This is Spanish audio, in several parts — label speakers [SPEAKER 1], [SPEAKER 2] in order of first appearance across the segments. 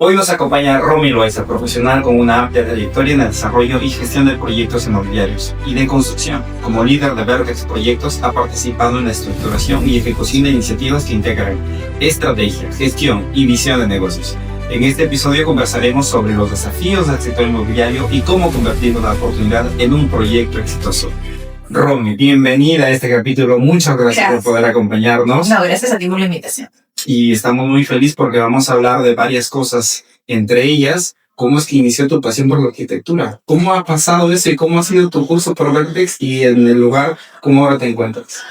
[SPEAKER 1] Hoy nos acompaña Romy Loaiza, profesional con una amplia trayectoria en el desarrollo y gestión de proyectos inmobiliarios y de construcción. Como líder de Vertex Proyectos, ha participado en la estructuración y ejecución de iniciativas que integran estrategia, gestión y visión de negocios. En este episodio conversaremos sobre los desafíos del sector inmobiliario y cómo convertir una oportunidad en un proyecto exitoso. Romy, bienvenida a este capítulo. Muchas gracias por poder acompañarnos.
[SPEAKER 2] No, gracias a ti por la invitación.
[SPEAKER 1] Y estamos muy felices porque vamos a hablar de varias cosas, entre ellas, cómo es que inició tu pasión por la arquitectura. ¿Cómo ha pasado eso y cómo ha sido tu curso por Vertex y en el lugar, cómo ahora te encuentras?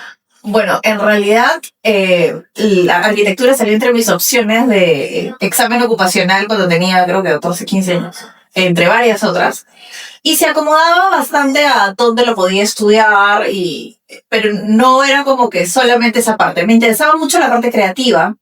[SPEAKER 2] Bueno, en realidad, la arquitectura salió entre mis opciones de examen ocupacional cuando tenía, creo que 14, 15 años, entre varias otras. Y se acomodaba bastante a dónde lo podía estudiar, pero no era como que solamente esa parte. Me interesaba mucho la parte creativa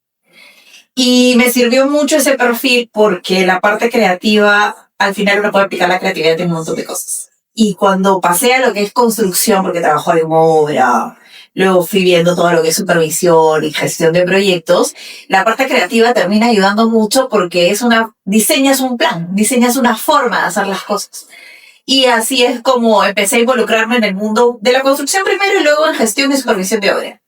[SPEAKER 2] y me sirvió mucho ese perfil porque la parte creativa, al final uno puede aplicar la creatividad en un montón de cosas. Y cuando pasé a lo que es construcción, porque trabajo en obra, luego fui viendo todo lo que es supervisión y gestión de proyectos, la parte creativa termina ayudando mucho porque diseñas un plan, diseñas una forma de hacer las cosas. Y así es como empecé a involucrarme en el mundo de la construcción primero y luego en gestión y supervisión de obra.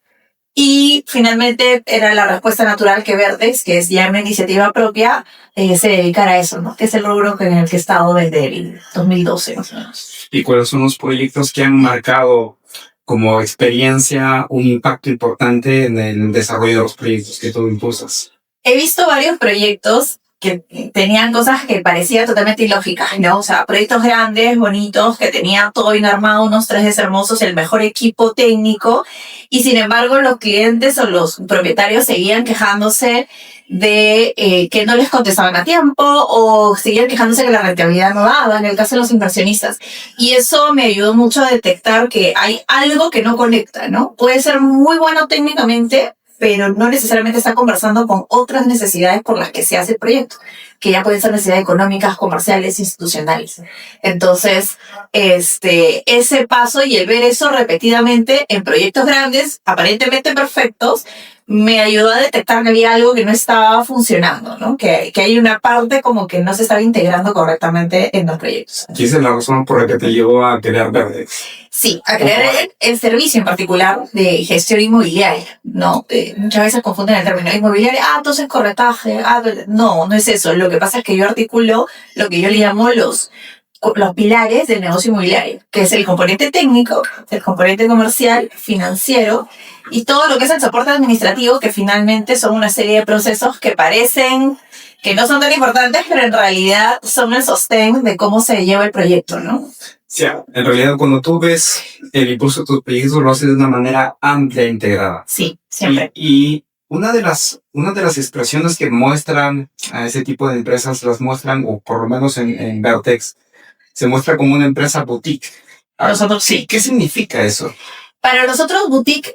[SPEAKER 2] Y finalmente era la respuesta natural que Vertex, que es ya una iniciativa propia, se dedicara a eso, ¿no? Que es el rubro en el que he estado desde el 2012, más o menos.
[SPEAKER 1] ¿Y cuáles son los proyectos que han marcado como experiencia un impacto importante en el desarrollo de los proyectos que tú impulsas?
[SPEAKER 2] He visto varios proyectos que tenían cosas que parecían totalmente ilógicas, ¿no? O sea, proyectos grandes, bonitos, que tenían todo bien armado, unos 3D hermosos, el mejor equipo técnico, y sin embargo los clientes o los propietarios seguían quejándose de que no les contestaban a tiempo o seguían quejándose que la rentabilidad no daba, en el caso de los inversionistas. Y eso me ayudó mucho a detectar que hay algo que no conecta, ¿no? Puede ser muy bueno técnicamente, pero no necesariamente está conversando con otras necesidades por las que se hace el proyecto, que ya pueden ser necesidades económicas, comerciales, institucionales. Entonces, ese paso y el ver eso repetidamente en proyectos grandes, aparentemente perfectos, me ayudó a detectar que había algo que no estaba funcionando, ¿no? Que hay una parte como que no se estaba integrando correctamente en los proyectos.
[SPEAKER 1] ¿Qué es la razón por la que te llevó a crear Vertex?
[SPEAKER 2] Sí, a crear el servicio en particular de gestión inmobiliaria, ¿no? Muchas veces confunden el término inmobiliaria, entonces corretaje, no es eso. Lo que pasa es que yo articulo lo que yo le llamo los pilares del negocio inmobiliario, que es el componente técnico, el componente comercial, financiero, y todo lo que es el soporte administrativo, que finalmente son una serie de procesos que parecen que no son tan importantes, pero en realidad son el sostén de cómo se lleva el proyecto, ¿no?
[SPEAKER 1] Sí, en realidad cuando tú ves el impulso de tus proyectos lo haces de una manera amplia e integrada.
[SPEAKER 2] Sí, siempre.
[SPEAKER 1] Y una de las expresiones que muestran a ese tipo de empresas, las muestran, o por lo menos en Vertex, se muestra como una empresa boutique.
[SPEAKER 2] Nosotros sí.
[SPEAKER 1] ¿Qué significa eso?
[SPEAKER 2] Para nosotros boutique,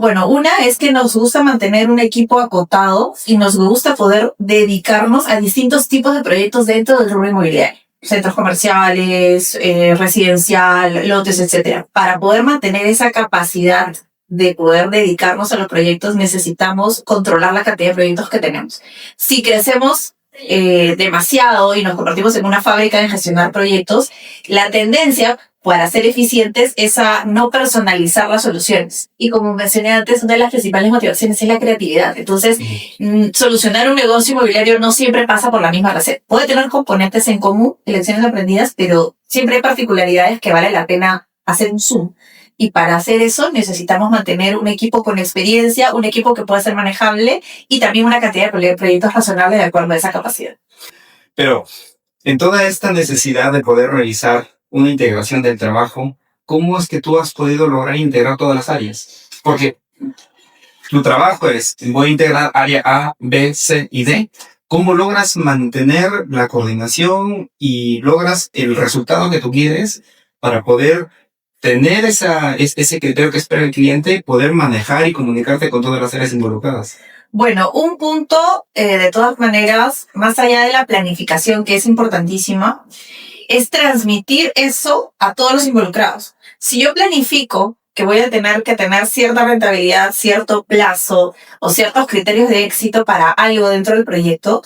[SPEAKER 2] una es que nos gusta mantener un equipo acotado y nos gusta poder dedicarnos a distintos tipos de proyectos dentro del rubro inmobiliario. Centros comerciales, residencial, lotes, etcétera. Para poder mantener esa capacidad de poder dedicarnos a los proyectos, necesitamos controlar la cantidad de proyectos que tenemos. Si crecemos demasiado y nos convertimos en una fábrica de gestionar proyectos, la tendencia para ser eficientes es a no personalizar las soluciones. Y como mencioné antes, una de las principales motivaciones es la creatividad. Entonces, solucionar un negocio inmobiliario no siempre pasa por la misma receta. Puede tener componentes en común, lecciones aprendidas, pero siempre hay particularidades que vale la pena hacer un zoom. Y para hacer eso necesitamos mantener un equipo con experiencia, un equipo que pueda ser manejable y también una cantidad de proyectos razonables de acuerdo a esa capacidad.
[SPEAKER 1] Pero en toda esta necesidad de poder realizar una integración del trabajo, ¿cómo es que tú has podido lograr integrar todas las áreas? Porque tu trabajo es, voy a integrar área A, B, C y D. ¿Cómo logras mantener la coordinación y logras el resultado que tú quieres para poder tener ese criterio que espera el cliente, poder manejar y comunicarte con todas las áreas involucradas?
[SPEAKER 2] Bueno, un punto, de todas maneras, más allá de la planificación, que es importantísima, es transmitir eso a todos los involucrados. Si yo planifico que voy a tener que tener cierta rentabilidad, cierto plazo o ciertos criterios de éxito para algo dentro del proyecto,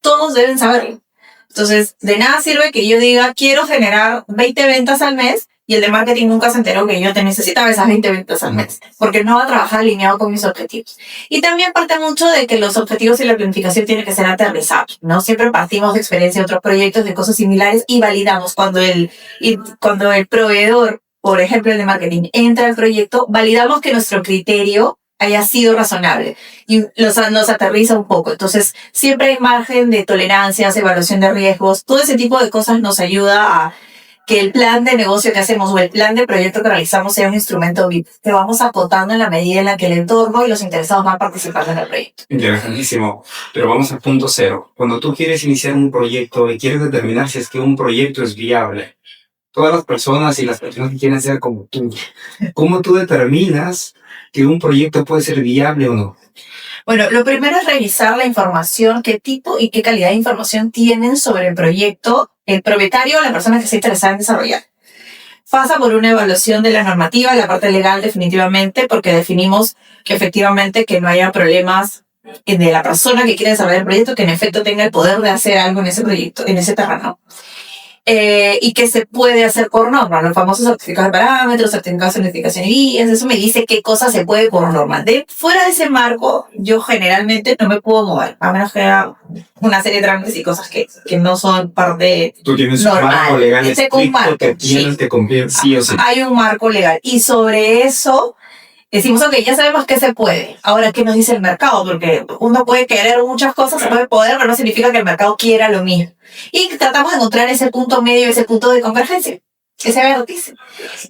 [SPEAKER 2] todos deben saberlo. Entonces, de nada sirve que yo diga, quiero generar 20 ventas al mes, y el de marketing nunca se enteró que yo te necesitaba esas 20 ventas al mes, porque no va a trabajar alineado con mis objetivos. Y también parte mucho de que los objetivos y la planificación tienen que ser aterrizados, ¿no? Siempre partimos de experiencia de otros proyectos, de cosas similares, y validamos cuando el proveedor, por ejemplo el de marketing, entra al proyecto, validamos que nuestro criterio haya sido razonable y nos aterriza un poco. Entonces, siempre hay margen de tolerancias, evaluación de riesgos, todo ese tipo de cosas nos ayuda a que el plan de negocio que hacemos o el plan de proyecto que realizamos sea un instrumento VIP que vamos acotando en la medida en la que el entorno y los interesados van participando en el proyecto.
[SPEAKER 1] Interesantísimo. Pero vamos al punto cero. Cuando tú quieres iniciar un proyecto y quieres determinar si es que un proyecto es viable, todas las personas y las personas que quieren ser como tú, ¿cómo tú determinas que un proyecto puede ser viable o no?
[SPEAKER 2] Bueno, lo primero es revisar la información, qué tipo y qué calidad de información tienen sobre el proyecto el propietario o la persona que está interesada en desarrollar. Pasa por una evaluación de la normativa, la parte legal definitivamente, porque definimos que efectivamente que no haya problemas de la persona que quiere desarrollar el proyecto, que en efecto tenga el poder de hacer algo en ese proyecto, en ese terreno. Y que se puede hacer por norma, los famosos certificados de parámetros, certificados de certificación y guías, eso me dice qué cosa se puede por norma. Fuera de ese marco, yo generalmente no me puedo mover, a menos que haya una serie de trámites y cosas que no son parte
[SPEAKER 1] Tú tienes
[SPEAKER 2] normal.
[SPEAKER 1] Un marco legal estricto
[SPEAKER 2] un marco,
[SPEAKER 1] que tienes que cumplir sí o sí.
[SPEAKER 2] Hay un marco legal y sobre eso decimos, ok, ya sabemos que se puede. Ahora, ¿qué nos dice el mercado? Porque uno puede querer muchas cosas, se puede poder, pero no significa que el mercado quiera lo mismo. Y tratamos de encontrar ese punto medio, ese punto de convergencia, ese vértice.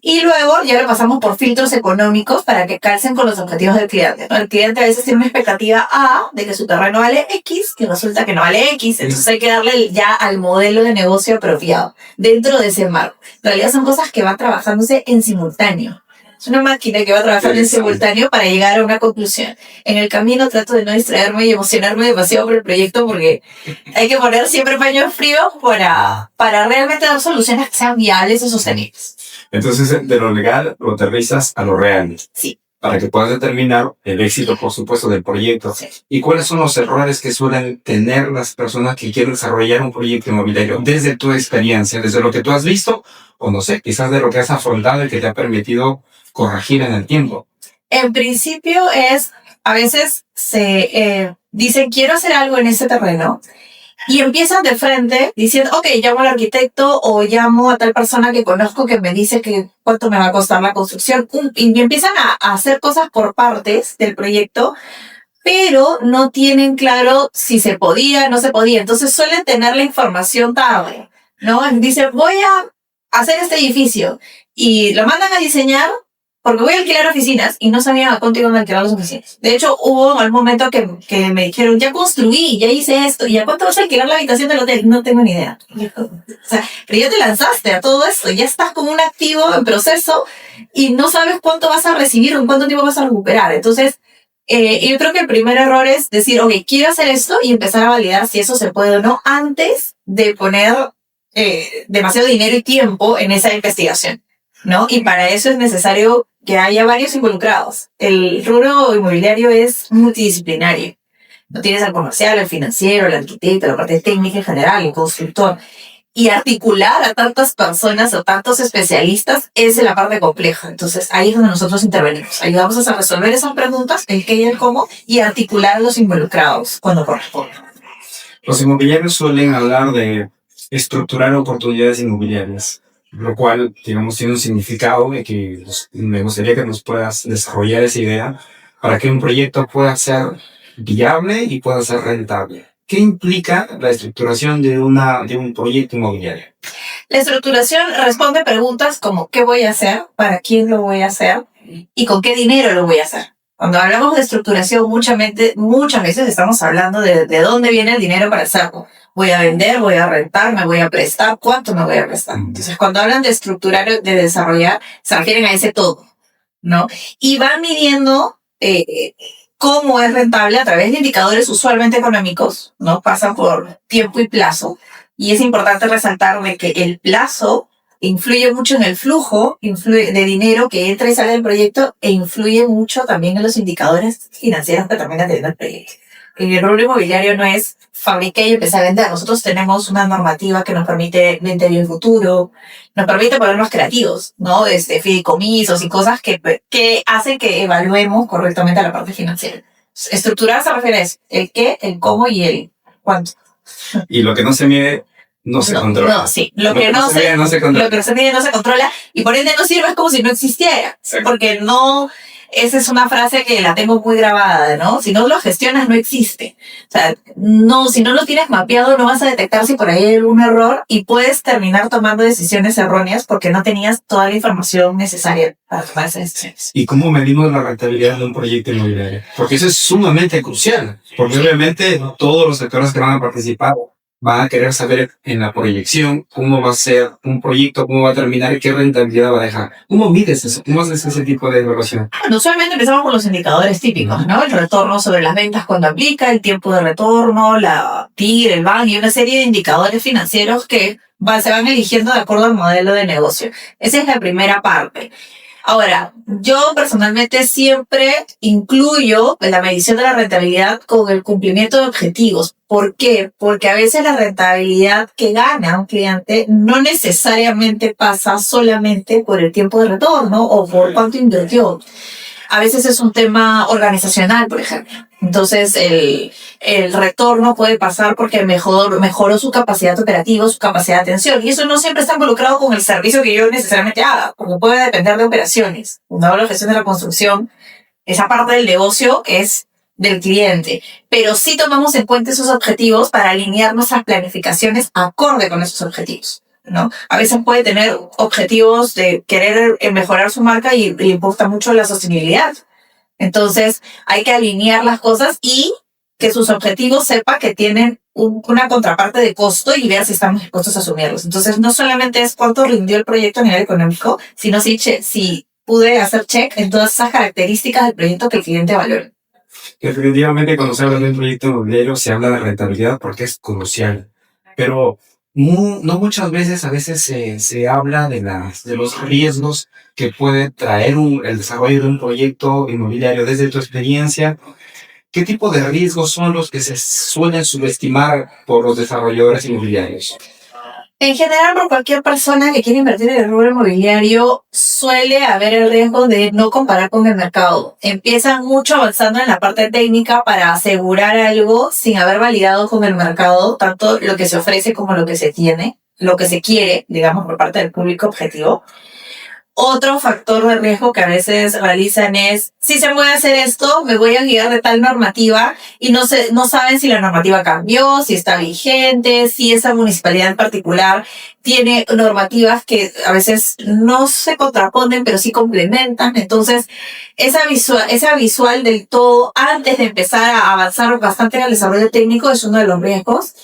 [SPEAKER 2] Y luego ya lo pasamos por filtros económicos para que calcen con los objetivos del cliente, ¿no? El cliente a veces tiene una expectativa A de que su terreno vale X, que resulta que no vale X, entonces hay que darle ya al modelo de negocio apropiado dentro de ese marco. En realidad son cosas que van trabajándose en simultáneo. Es una máquina que va trabajando en simultáneo para llegar a una conclusión. En el camino trato de no distraerme y emocionarme demasiado por el proyecto porque hay que poner siempre paños fríos para realmente dar soluciones que sean viables y sostenibles.
[SPEAKER 1] Entonces, de lo legal lo aterrizas a lo real.
[SPEAKER 2] Sí.
[SPEAKER 1] Para que puedas determinar el éxito, por supuesto, del proyecto. Sí. ¿Y cuáles son los errores que suelen tener las personas que quieren desarrollar un proyecto inmobiliario? Desde tu experiencia, desde lo que tú has visto, o no sé, quizás de lo que has afrontado y que te ha permitido corregir en el tiempo.
[SPEAKER 2] En principio a veces se dicen, quiero hacer algo en ese terreno, y empiezan de frente diciendo, ok, llamo al arquitecto o llamo a tal persona que conozco que me dice que cuánto me va a costar la construcción, y empiezan a hacer cosas por partes del proyecto, pero no tienen claro si se podía o no se podía. Entonces suelen tener la información tarde, ¿no? Dicen, voy a hacer este edificio, y lo mandan a diseñar, porque voy a alquilar oficinas, y no sabían a cuánto iban a alquilar las oficinas. De hecho, hubo en algún momento que me dijeron, ya construí, ya hice esto, ¿y a cuánto vas a alquilar la habitación del hotel? No tengo ni idea. O sea, pero ya te lanzaste a todo esto, ya estás como un activo en proceso, y no sabes cuánto vas a recibir o en cuánto tiempo vas a recuperar. Entonces, yo creo que el primer error es decir, ok, quiero hacer esto, y empezar a validar si eso se puede o no, antes de poner demasiado dinero y tiempo en esa investigación, ¿no? Y para eso es necesario que haya varios involucrados. El rubro inmobiliario es multidisciplinario. No tienes al comercial, al financiero, al arquitecto, la parte técnica en general, el constructor. Y articular a tantas personas o tantos especialistas es la parte compleja. Entonces ahí es donde nosotros intervenimos. Ayudamos a resolver esas preguntas, el qué y el cómo, y articular a los involucrados cuando corresponde.
[SPEAKER 1] Los inmobiliarios suelen hablar de estructurar oportunidades inmobiliarias, lo cual, digamos, tiene un significado de que me gustaría que nos puedas desarrollar esa idea para que un proyecto pueda ser viable y pueda ser rentable. ¿Qué implica la estructuración de un proyecto inmobiliario?
[SPEAKER 2] La estructuración responde preguntas como ¿qué voy a hacer? ¿Para quién lo voy a hacer? ¿Y con qué dinero lo voy a hacer? Cuando hablamos de estructuración, muchas veces estamos hablando de dónde viene el dinero para hacerlo. Voy a vender, voy a rentar, me voy a prestar, ¿cuánto me voy a prestar? Entonces, cuando hablan de estructurar, de desarrollar, se refieren a ese todo, ¿no? Y van midiendo cómo es rentable a través de indicadores usualmente económicos, ¿no? Pasan por tiempo y plazo. Y es importante resaltar de que el plazo influye mucho en el flujo de dinero que entra y sale del proyecto, e influye mucho también en los indicadores financieros que termina teniendo el proyecto. el rubro inmobiliario no es fabriqué y empecé a vender. Nosotros tenemos una normativa que nos permite vender en el futuro, nos permite ponernos creativos, ¿no? Fideicomisos y cosas que hacen que evaluemos correctamente la parte financiera. Estructurar se refiere a eso, el qué, el cómo y el cuánto.
[SPEAKER 1] Y lo que no se mide no se controla.
[SPEAKER 2] No, sí. Lo que no se mide no se controla. Lo que no se mide no se controla y por ende no sirve, es como si no existiera. Sí. Porque no, esa es una frase que la tengo muy grabada, ¿no? Si no lo gestionas, no existe. O sea, no, si no lo tienes mapeado, no vas a detectar si por ahí hay algún error y puedes terminar tomando decisiones erróneas porque no tenías toda la información necesaria para tomar esas decisiones.
[SPEAKER 1] ¿Y cómo medimos la rentabilidad de un proyecto inmobiliario? Porque eso es sumamente crucial. Porque obviamente todos los sectores que van a participar van a querer saber en la proyección cómo va a ser un proyecto, cómo va a terminar y qué rentabilidad va a dejar. ¿Cómo mides eso? ¿Cómo haces ese tipo de evaluación?
[SPEAKER 2] Bueno, usualmente empezamos con los indicadores típicos, ¿no? El retorno sobre las ventas cuando aplica, el tiempo de retorno, la TIR, el BAN y una serie de indicadores financieros que se van eligiendo de acuerdo al modelo de negocio. Esa es la primera parte. Ahora, yo personalmente siempre incluyo la medición de la rentabilidad con el cumplimiento de objetivos. ¿Por qué? Porque a veces la rentabilidad que gana un cliente no necesariamente pasa solamente por el tiempo de retorno o por cuánto invirtió. A veces es un tema organizacional, por ejemplo. Entonces, el retorno puede pasar porque mejoró su capacidad operativa, su capacidad de atención. Y eso no siempre está involucrado con el servicio que yo necesariamente haga, porque puede depender de operaciones. Cuando hablo de gestión de la construcción, esa parte del negocio es del cliente. Pero sí tomamos en cuenta esos objetivos para alinear nuestras planificaciones acorde con esos objetivos, ¿no? A veces puede tener objetivos de querer mejorar su marca y le importa mucho la sostenibilidad. Entonces, hay que alinear las cosas y que sus objetivos sepa que tienen una contraparte de costo y ver si estamos dispuestos a asumirlos. Entonces, no solamente es cuánto rindió el proyecto a nivel económico, sino si pude hacer check en todas esas características del proyecto que el cliente valore.
[SPEAKER 1] Definitivamente, cuando se habla de un proyecto inmobiliario, se habla de rentabilidad porque es crucial. Pero no muchas veces, a veces se habla de los riesgos que puede traer el desarrollo de un proyecto inmobiliario. Desde tu experiencia, ¿qué tipo de riesgos son los que se suelen subestimar por los desarrolladores inmobiliarios?
[SPEAKER 2] En general, por cualquier persona que quiera invertir en el rubro inmobiliario, suele haber el riesgo de no comparar con el mercado. Empiezan mucho avanzando en la parte técnica para asegurar algo sin haber validado con el mercado tanto lo que se ofrece como lo que se tiene, lo que se quiere, digamos, por parte del público objetivo. Otro factor de riesgo que a veces realizan es, si se puede hacer esto, me voy a guiar de tal normativa y no saben si la normativa cambió, si está vigente, si esa municipalidad en particular tiene normativas que a veces no se contraponen, pero sí complementan. Entonces, esa visual del todo, antes de empezar a avanzar bastante en el desarrollo técnico, es uno de los riesgos.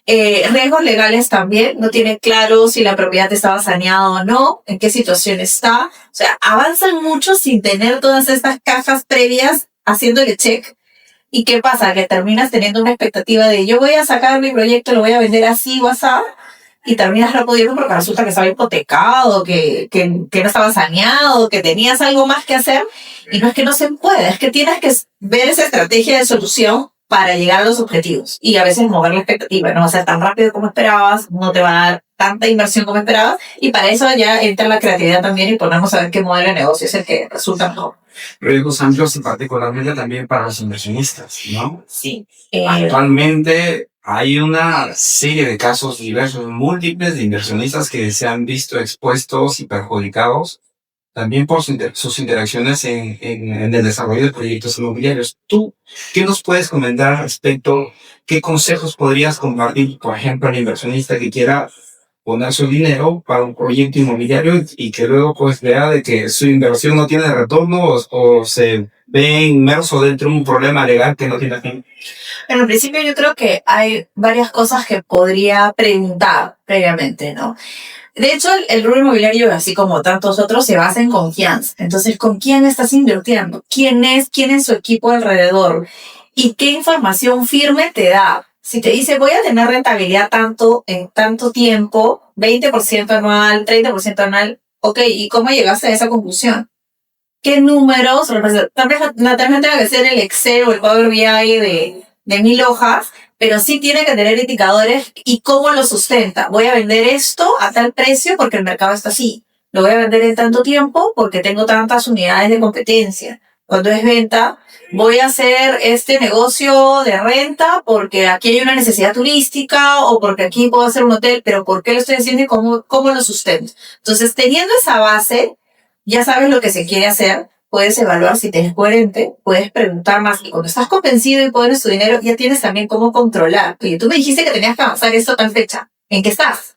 [SPEAKER 2] Riesgos legales también, no tiene claro si la propiedad estaba saneada o no, en qué situación está. O sea, avanzan mucho sin tener todas estas cajas previas haciéndole check. ¿Y qué pasa? Que terminas teniendo una expectativa de yo voy a sacar mi proyecto, lo voy a vender así o así, y terminas no pudiendo porque resulta que estaba hipotecado, que no estaba saneado, que tenías algo más que hacer. Y no es que no se pueda, es que tienes que ver esa estrategia de solución para llegar a los objetivos y a veces mover la expectativa, no va a ser tan rápido como esperabas, no te va a dar tanta inversión como esperabas y para eso ya entra la creatividad también y ponernos a ver qué modelo de negocio es el que resulta mejor.
[SPEAKER 1] Riesgos amplios y particularmente también para los inversionistas, ¿no?
[SPEAKER 2] Sí.
[SPEAKER 1] Actualmente hay una serie de casos diversos, múltiples de inversionistas que se han visto expuestos y perjudicados también por sus interacciones en el desarrollo de proyectos inmobiliarios. ¿Tú qué nos puedes comentar al respecto? ¿Qué consejos podrías compartir, por ejemplo, al inversionista que quiera poner su dinero para un proyecto inmobiliario y que luego pues vea de que su inversión no tiene retorno o se ve inmerso dentro de un problema legal que no tiene fin?
[SPEAKER 2] Bueno, en principio yo creo que hay varias cosas que podría preguntar previamente, ¿no? De hecho, el rubro inmobiliario, así como tantos otros, se basa en confianza. Entonces, ¿con quién estás invirtiendo? ¿Quién es su equipo alrededor? ¿Y qué información firme te da? Si te dice, voy a tener rentabilidad tanto en tanto tiempo, 20% anual, 30% anual, ok, ¿y cómo llegaste a esa conclusión? ¿Qué números? Tal vez no tenga que ser el Excel o el Power BI de 1000 hojas, pero sí tiene que tener indicadores y cómo lo sustenta. Voy a vender esto a tal precio porque el mercado está así. Lo voy a vender en tanto tiempo porque tengo tantas unidades de competencia. Cuando es venta, voy a hacer este negocio de renta porque aquí hay una necesidad turística o porque aquí puedo hacer un hotel, pero ¿por qué lo estoy haciendo y cómo lo sustento? Entonces, teniendo esa base, ya sabes lo que se quiere hacer, puedes evaluar si te es coherente, puedes preguntar más y cuando estás convencido y pones tu dinero, ya tienes también cómo controlar. Oye, tú me dijiste que tenías que avanzar esto a tal fecha. ¿En qué estás?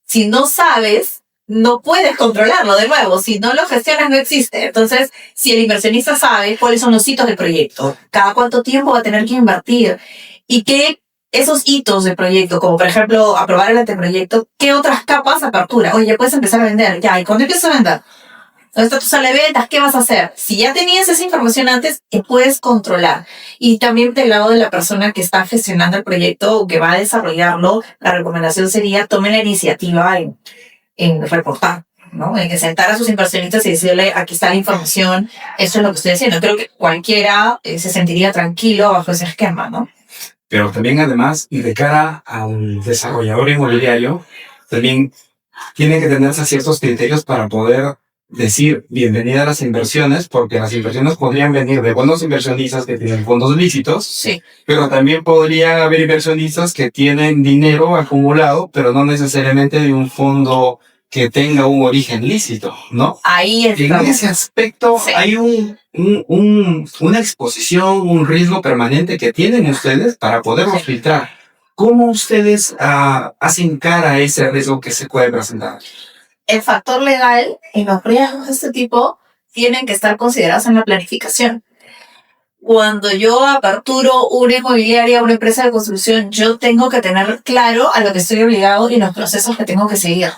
[SPEAKER 2] Si no sabes, no puedes controlarlo de nuevo. Si no lo gestionas, no existe. Entonces, si el inversionista sabe cuáles son los hitos del proyecto, cada cuánto tiempo va a tener que invertir y qué esos hitos del proyecto, como por ejemplo aprobar el anteproyecto, ¿qué otras capas apertura? Oye, ya puedes empezar a vender. Ya, ¿y cuándo empiezas a vender? ¿Dónde está tu sala de ventas? ¿Qué vas a hacer? Si ya tenías esa información antes, te puedes controlar. Y también del lado de la persona que está gestionando el proyecto o que va a desarrollarlo, la recomendación sería tome la iniciativa en reportar, ¿no? En sentar a sus inversionistas y decirle, aquí está la información, esto es lo que estoy haciendo. Creo que cualquiera se sentiría tranquilo bajo ese esquema, ¿no?
[SPEAKER 1] Pero también además, y de cara al desarrollador inmobiliario, también tiene que tenerse ciertos criterios para poder decir bienvenida a las inversiones, porque las inversiones podrían venir de buenos inversionistas que tienen fondos lícitos,
[SPEAKER 2] sí,
[SPEAKER 1] pero también podría haber inversionistas que tienen dinero acumulado, pero no necesariamente de un fondo que tenga un origen lícito, ¿no?
[SPEAKER 2] Ahí
[SPEAKER 1] En
[SPEAKER 2] está.
[SPEAKER 1] ese aspecto
[SPEAKER 2] Sí.
[SPEAKER 1] hay una exposición, un riesgo permanente que tienen ustedes para poderlos filtrar. ¿Cómo ustedes hacen cara a ese riesgo que se puede presentar?
[SPEAKER 2] El factor legal y los riesgos de este tipo tienen que estar considerados en la planificación. Cuando yo aperturo una inmobiliaria, una empresa de construcción, yo tengo que tener claro a lo que estoy obligado y los procesos que tengo que seguir,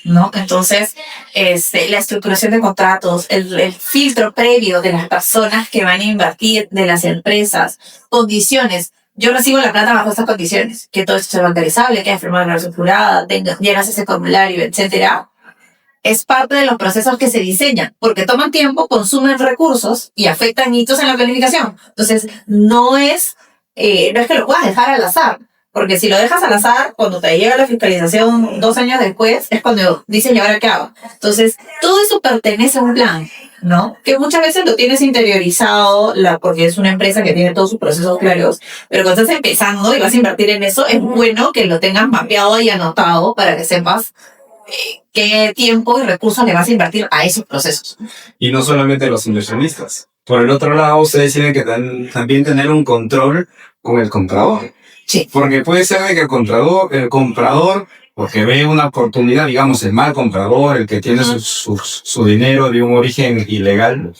[SPEAKER 2] ¿no? Entonces, la estructuración de contratos, el filtro previo de las personas que van a invertir, de las empresas, condiciones. Yo recibo la plata bajo estas condiciones, que todo esto sea bancarizable, que haya firmado la declaración jurada, llenas ese formulario, etcétera. Es parte de los procesos que se diseñan, porque toman tiempo, consumen recursos y afectan hitos en la planificación. Entonces, no es que lo puedas dejar al azar, porque si lo dejas al azar, cuando te llega la fiscalización 2 años después, es cuando dices, ¿y ahora qué hago? Entonces, todo eso pertenece a un plan, ¿no? Que muchas veces lo tienes interiorizado, porque es una empresa que tiene todos sus procesos claros, pero cuando estás empezando y vas a invertir en eso, es bueno que lo tengas mapeado y anotado para que sepas qué tiempo y recursos le vas a invertir a esos procesos.
[SPEAKER 1] Y no solamente los inversionistas. Por el otro lado, ustedes tienen que también tener un control con el comprador.
[SPEAKER 2] Sí.
[SPEAKER 1] Porque puede ser de que el comprador, porque ve una oportunidad, digamos, el mal comprador, el que tiene su dinero de un origen ilegal,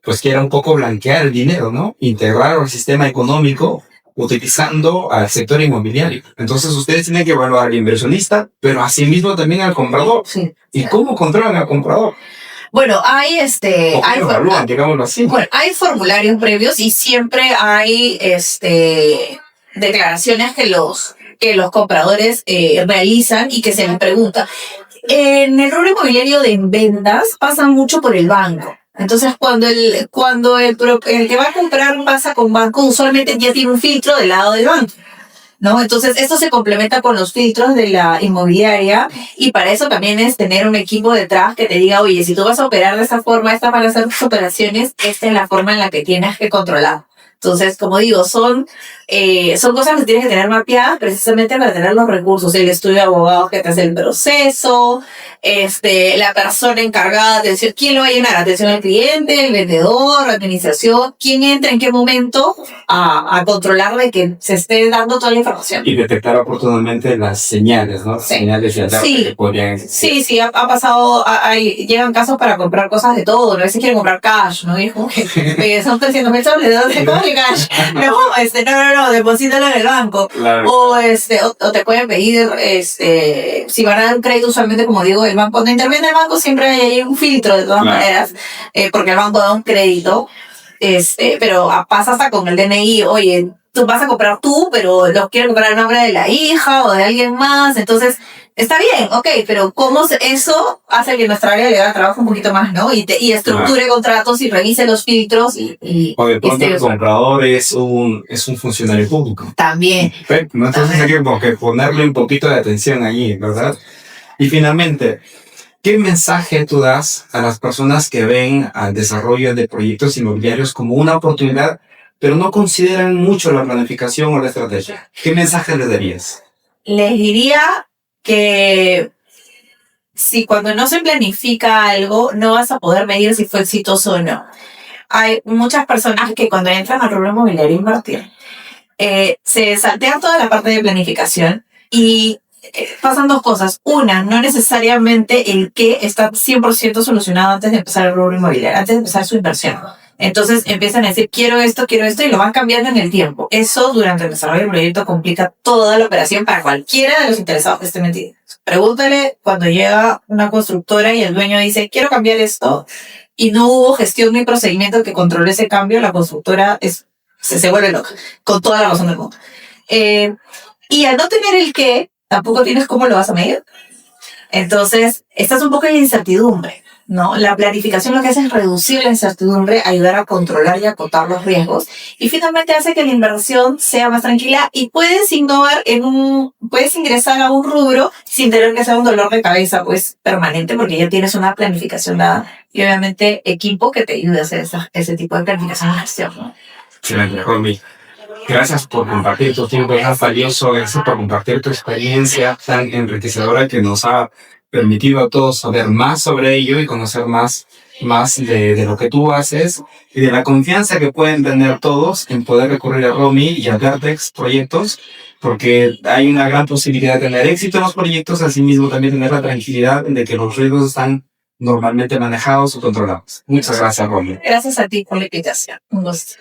[SPEAKER 1] pues quiera un poco blanquear el dinero, ¿no? Integrarlo al sistema económico utilizando al sector inmobiliario. Entonces ustedes tienen que evaluar al inversionista, pero asimismo también al comprador.
[SPEAKER 2] Sí.
[SPEAKER 1] ¿Y cómo controlan al comprador?
[SPEAKER 2] Bueno, hay
[SPEAKER 1] evalúan, digámoslo así.
[SPEAKER 2] Bueno, hay formularios previos y siempre hay declaraciones que los compradores realizan y que se les pregunta. En el rubro inmobiliario de ventas pasan mucho por el banco. Entonces, cuando el que va a comprar pasa con banco, usualmente ya tiene un filtro del lado del banco, ¿no? Entonces, esto se complementa con los filtros de la inmobiliaria y para eso también es tener un equipo detrás que te diga, oye, si tú vas a operar de esta forma, estas van a ser tus operaciones, esta es la forma en la que tienes que controlar. Entonces, como digo, son cosas que tienes que tener mapeadas precisamente para tener los recursos. El estudio de abogados que te hace el proceso, la persona encargada de decir quién lo va a llenar, atención al cliente, el vendedor, la administración, quién entra en qué momento a controlar de que se esté dando toda la información.
[SPEAKER 1] Y detectar oportunamente las señales, ¿no?
[SPEAKER 2] Sí.
[SPEAKER 1] Señales de alerta que podrían existir.
[SPEAKER 2] Sí, ha pasado, llegan casos para comprar cosas de todo, ¿no? A veces quieren comprar cash, ¿no? Y es como que son 300,000 soles, ¿de dónde coge cash? No, deposítalo en el banco.
[SPEAKER 1] Claro.
[SPEAKER 2] O te pueden pedir, si van a dar un crédito, usualmente, como digo, el banco, cuando interviene el banco siempre hay un filtro de todas maneras, porque el banco da un crédito, pero pasa hasta con el DNI, oye, tú vas a comprar tú, pero lo quiero comprar en nombre de la hija o de alguien más, entonces Está bien, ok, pero ¿cómo eso hace que nuestra área legal trabaje un poquito más, ¿no? Y estructure contratos y revise los filtros
[SPEAKER 1] o de pronto el comprador es un funcionario público.
[SPEAKER 2] También.
[SPEAKER 1] Perfecto, ¿no? Entonces hay que ponerle un poquito de atención allí, ¿verdad? Y finalmente, ¿qué mensaje tú das a las personas que ven al desarrollo de proyectos inmobiliarios como una oportunidad, pero no consideran mucho la planificación o la estrategia? ¿Qué mensaje les darías?
[SPEAKER 2] Les diría que si cuando no se planifica algo, no vas a poder medir si fue exitoso o no. Hay muchas personas que cuando entran al rubro inmobiliario a invertir, se saltean toda la parte de planificación y pasan dos cosas. Una, no necesariamente el qué está 100% solucionado antes de empezar el rubro inmobiliario, antes de empezar su inversión. Entonces empiezan a decir, quiero esto, y lo van cambiando en el tiempo. Eso durante el desarrollo del proyecto complica toda la operación para cualquiera de los interesados que estén metidos. Pregúntale cuando llega una constructora y el dueño dice, quiero cambiar esto, y no hubo gestión ni procedimiento que controle ese cambio, la constructora se vuelve loca, con toda la razón del mundo. Y al no tener el qué, tampoco tienes cómo lo vas a medir. Entonces, estás un poco en incertidumbre, ¿no? La planificación lo que hace es reducir la incertidumbre, ayudar a controlar y acotar los riesgos, y finalmente hace que la inversión sea más tranquila y puedes puedes ingresar a un rubro sin tener que ser un dolor de cabeza, pues, permanente, porque ya tienes una planificación dada y obviamente equipo que te ayude a hacer ese tipo de planificación y gestión, ¿no?
[SPEAKER 1] Excelente, Romy. Gracias por compartir tu tiempo tan valioso, gracias por compartir tu experiencia tan enriquecedora que nos ha permitido a todos saber más sobre ello y conocer más de lo que tú haces y de la confianza que pueden tener todos en poder recurrir a Romy y a Vertex Proyectos, porque hay una gran posibilidad de tener éxito en los proyectos, asimismo también tener la tranquilidad de que los riesgos están normalmente manejados o controlados. Muchas gracias, Romy.
[SPEAKER 2] Gracias a ti por la invitación. Un gusto.